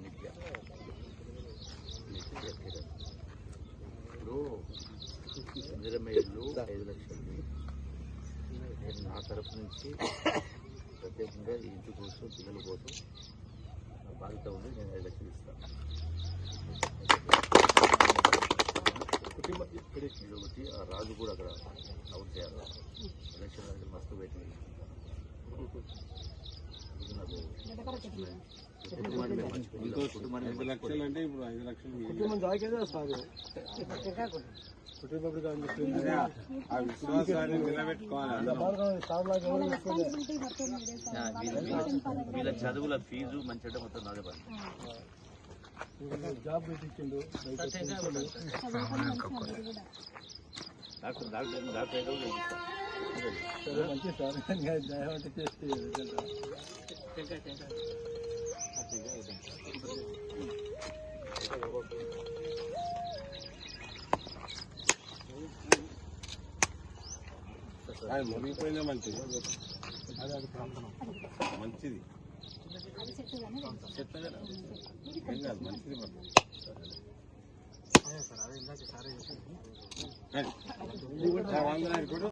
నిత్య ఇప్పుడు ఇందిరమ్మ ఇల్లు 5 లక్షలు నేను నా తరఫు నుంచి ప్రత్యేకంగా ఈ ఇంటి కోసం పిల్లల కోసం నా బాధ్యత ఉంది. నేను 5 లక్షలు ఇస్తాను. ఒకటి ఆ రాజు కూడా అక్కడ అవుట్ చేయాలి. ఎలక్షన్ అనేది మస్తు పెట్టి కుటుంబం 5 లక్షలు అంటే ఇప్పుడు 5 లక్షలు కుటుంబం దాకేదే వస్తుంది. కుటుంబం ఆ విశ్వాసాన్ని నిలబెట్టుకోవాలి. వీళ్ళ చదువుల ఫీజు మంచిగా మొత్తం నాదే పని. జాబ్ పెట్టించిండు. డాక్టర్ మంచి సార్ దయవంటి చేస్తే మునిగిపోయినా మంచిది. మంచిది ఏం కాదు, మంచిది మరి.